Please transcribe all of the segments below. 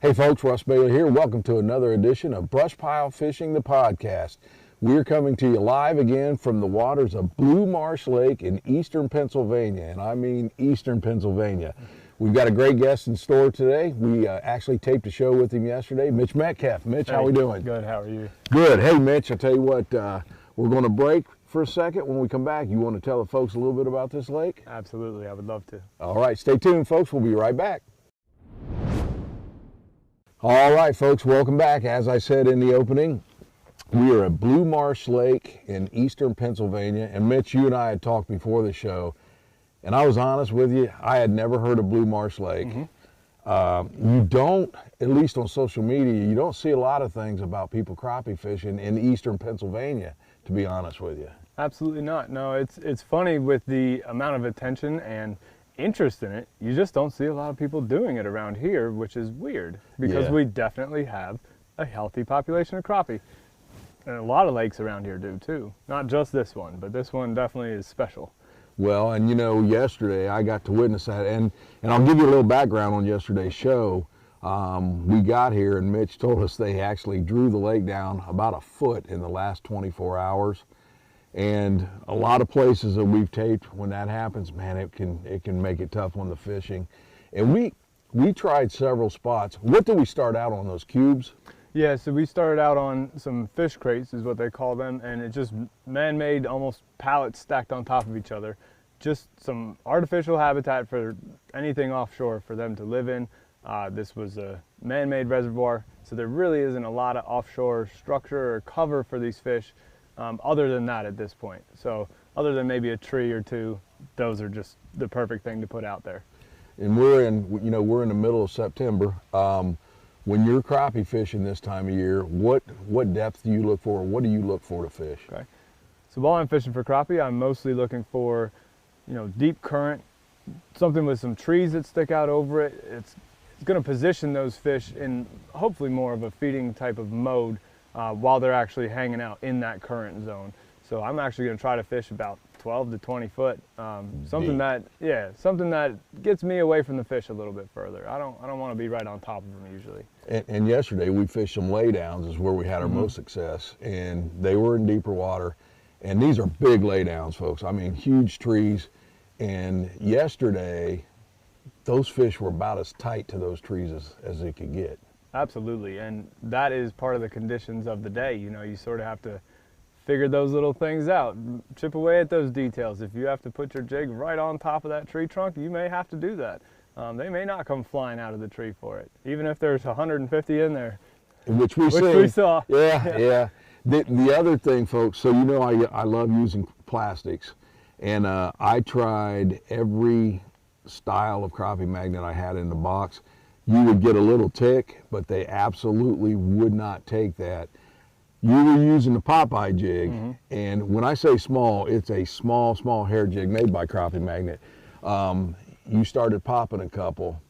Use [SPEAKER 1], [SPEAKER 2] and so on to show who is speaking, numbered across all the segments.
[SPEAKER 1] Hey folks, Russ Bailey here. Welcome to another edition of BrushPile Fishing the Podcast. We're coming to you live again from the waters of Blue Marsh Lake in eastern Pennsylvania, and I mean eastern Pennsylvania. We've got a great guest in store today. We actually taped a show with him yesterday, Mitch Metcalf. Mitch, how we doing?
[SPEAKER 2] Good, how are you?
[SPEAKER 1] Good. Hey Mitch, I'll tell you what, we're going to break for a second. When we come back, you want to tell the folks a little bit about this lake?
[SPEAKER 2] Absolutely, I would love to.
[SPEAKER 1] All right, stay tuned folks, we'll be right back. All right, folks, welcome back. As I said in the opening, we are at Blue Marsh Lake in eastern Pennsylvania. And Mitch, you and I had talked before the show, and I was honest with you, I had never heard of Blue Marsh Lake. You don't, at least on social media, you don't see a lot of things about people crappie fishing in eastern Pennsylvania, to be honest with you.
[SPEAKER 2] Absolutely not. No, it's funny with the amount of attention and interest in it, you just don't see a lot of people doing it around here, which is weird because we definitely have a healthy population of crappie. And a lot of lakes around here do too. Not just this one, but this one definitely is special.
[SPEAKER 1] Well, and you know, yesterday I got to witness that, and I'll give you a little background on yesterday's show. We got here and Mitch told us they actually drew the lake down about a foot in the last 24 hours. And a lot of places that we've taped, when that happens, man, it can make it tough on the fishing. And we tried several spots. What did we start out on, those cubes?
[SPEAKER 2] Yeah, so we started out on some fish crates is what they call them, and it's just man-made, almost pallets stacked on top of each other. Just some artificial habitat for anything offshore for them to live in. This was a man-made reservoir, so there really isn't a lot of offshore structure or cover for these fish. Other than that at this point. So other than maybe a tree or two, those are just the perfect thing to put out there. And
[SPEAKER 1] we're in the middle of September. When you're crappie fishing this time of year, what depth do you look for? What do you look for to fish?
[SPEAKER 2] Okay. So while I'm fishing for crappie, I'm mostly looking for, deep current, something with some trees that stick out over it. It's going to position those fish in hopefully more of a feeding type of mode while they're actually hanging out in that current zone. So I'm actually going to try to fish about 12 to 20 foot, something that gets me away from the fish a little bit further. I don't want to be right on top of them usually.
[SPEAKER 1] And yesterday we fished some laydowns is where we had our most success, and they were in deeper water. And these are big laydowns, folks. I mean, huge trees. And yesterday, those fish were about as tight to those trees as they could get.
[SPEAKER 2] Absolutely, and that is part of the conditions of the day. You sort of have to figure those little things out, chip away at those details. If you have to put your jig right on top of that tree trunk, you may have to do that. They may not come flying out of the tree for it, even if there's 150 in there.
[SPEAKER 1] Which we saw. Yeah. The other thing, folks, so I love using plastics, and I tried every style of crappie magnet I had in the box. You would get a little tick, but they absolutely would not take that. You were using the Popeye jig, and when I say small, it's a small hair jig made by Crappie Magnet. You started popping a couple,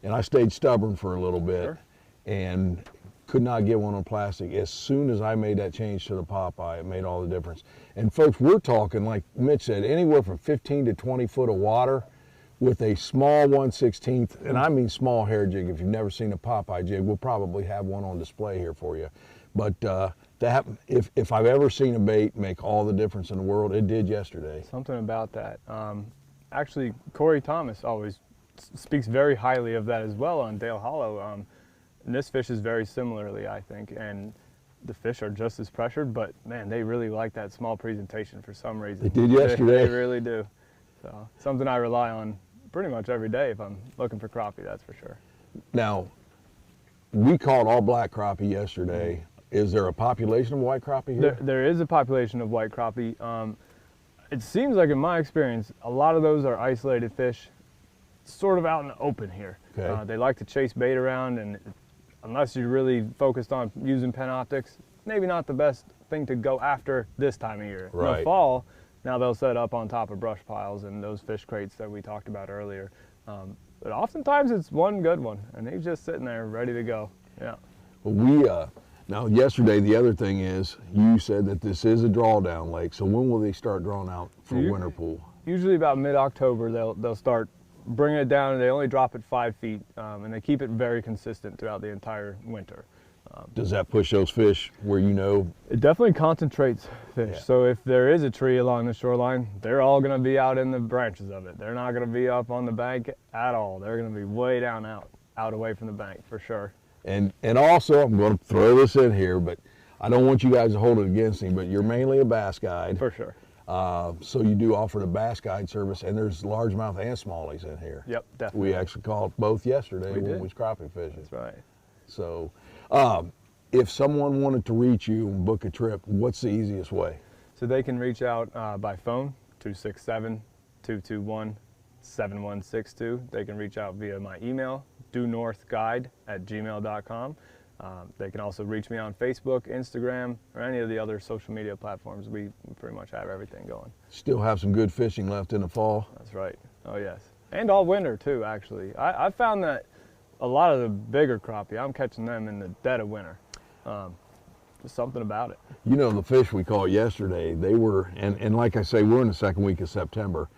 [SPEAKER 1] and I stayed stubborn for a little bit, and could not get one on plastic. As soon as I made that change to the Popeye, it made all the difference. And folks, we're talking, like Mitch said, anywhere from 15 to 20 foot of water, with a small 1/16, and I mean small hair jig. If you've never seen a Popeye jig, we'll probably have one on display here for you. But if I've ever seen a bait make all the difference in the world, it did yesterday.
[SPEAKER 2] Something about that. Actually, Corey Thomas always speaks very highly of that as well on Dale Hollow. And this fish is very similarly, I think, and the fish are just as pressured, but man, they really like that small presentation for some reason.
[SPEAKER 1] They did yesterday.
[SPEAKER 2] They really do. So something I rely on pretty much every day if I'm looking for crappie, that's for sure.
[SPEAKER 1] Now, we caught all black crappie yesterday. Is there a population of white crappie here?
[SPEAKER 2] There is a population of white crappie. It seems like in my experience, a lot of those are isolated fish, sort of out in the open here.
[SPEAKER 1] Okay.
[SPEAKER 2] They like to chase bait around, and unless you're really focused on using pen optics, maybe not the best thing to go after this time of year.
[SPEAKER 1] Right.
[SPEAKER 2] In the fall, now they'll set up on top of brush piles and those fish crates that we talked about earlier. But oftentimes it's one good one, and he's just sitting there ready to go. Yeah.
[SPEAKER 1] Well, now yesterday, the other thing is, you said that this is a drawdown lake, so when will they start drawing out for winter pool?
[SPEAKER 2] Usually about mid-October they'll start bringing it down. They only drop it 5 feet, and they keep it very consistent throughout the entire winter.
[SPEAKER 1] Does that push those fish where you know?
[SPEAKER 2] It definitely concentrates fish.
[SPEAKER 1] Yeah.
[SPEAKER 2] So if there is a tree along the shoreline, they're all going to be out in the branches of it. They're not going to be up on the bank at all. They're going to be way down out away from the bank for sure.
[SPEAKER 1] And also, I'm going to throw this in here, but I don't want you guys to hold it against me, but you're mainly a bass guide.
[SPEAKER 2] For sure.
[SPEAKER 1] So you do offer the bass guide service, and there's largemouth and smallies in here.
[SPEAKER 2] Yep, definitely.
[SPEAKER 1] We actually caught both yesterday when we was crappie fishing.
[SPEAKER 2] That's right.
[SPEAKER 1] So if someone wanted to reach you and book a trip, what's the easiest way?
[SPEAKER 2] So they can reach out by phone, 267-221-7162. They can reach out via my email, duenorthguide@gmail.com. They can also reach me on Facebook, Instagram, or any of the other social media platforms. We pretty much have everything going.
[SPEAKER 1] Still have some good fishing left in the fall?
[SPEAKER 2] That's right. Oh, yes. And all winter, too, actually. I found that a lot of the bigger crappie, I'm catching them in the dead of winter. Just something about it.
[SPEAKER 1] You know, the fish we caught yesterday, they were, and like I say, we're in the second week of September.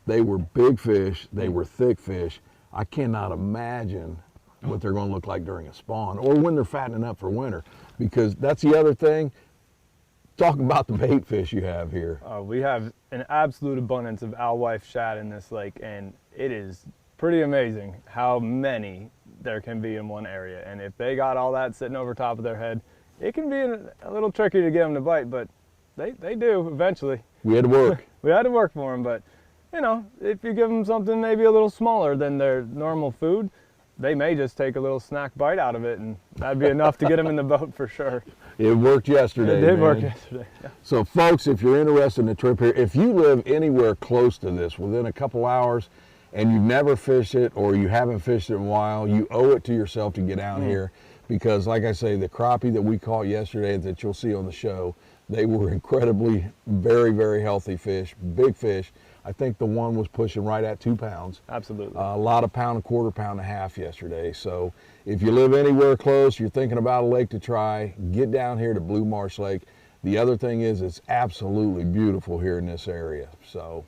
[SPEAKER 1] They were big fish. They were thick fish. I cannot imagine what they're going to look like during a spawn or when they're fattening up for winter, because that's the other thing. Talking about the bait fish you have here.
[SPEAKER 2] We have an absolute abundance of alewife shad in this lake, and it is pretty amazing how many there can be in one area. And if they got all that sitting over top of their head, it can be a little tricky to get them to bite, but they do eventually.
[SPEAKER 1] We had to work.
[SPEAKER 2] We had to work for them, but you know, if you give them something maybe a little smaller than their normal food, they may just take a little snack bite out of it, and that'd be enough to get them in the boat for sure.
[SPEAKER 1] It worked yesterday.
[SPEAKER 2] It did work yesterday. Yeah.
[SPEAKER 1] So folks, if you're interested in a trip here, if you live anywhere close to this, within a couple hours, and you've never fished it or you haven't fished it in a while, you owe it to yourself to get down here, because like I say, the crappie that we caught yesterday that you'll see on the show, they were incredibly, very, very healthy fish, big fish. I think the one was pushing right at 2 pounds.
[SPEAKER 2] Absolutely.
[SPEAKER 1] A lot of pound, a quarter pound and a half yesterday. So if you live anywhere close, you're thinking about a lake to try, get down here to Blue Marsh Lake. The other thing is it's absolutely beautiful here in this area. So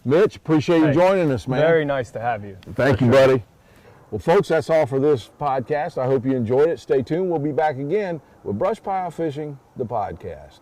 [SPEAKER 1] Mitch, appreciate you joining us, man.
[SPEAKER 2] Very nice to have you.
[SPEAKER 1] Thank you, buddy. Well, folks, that's all for this podcast. I hope you enjoyed it. Stay tuned. We'll be back again with BrushPile Fishing, the podcast.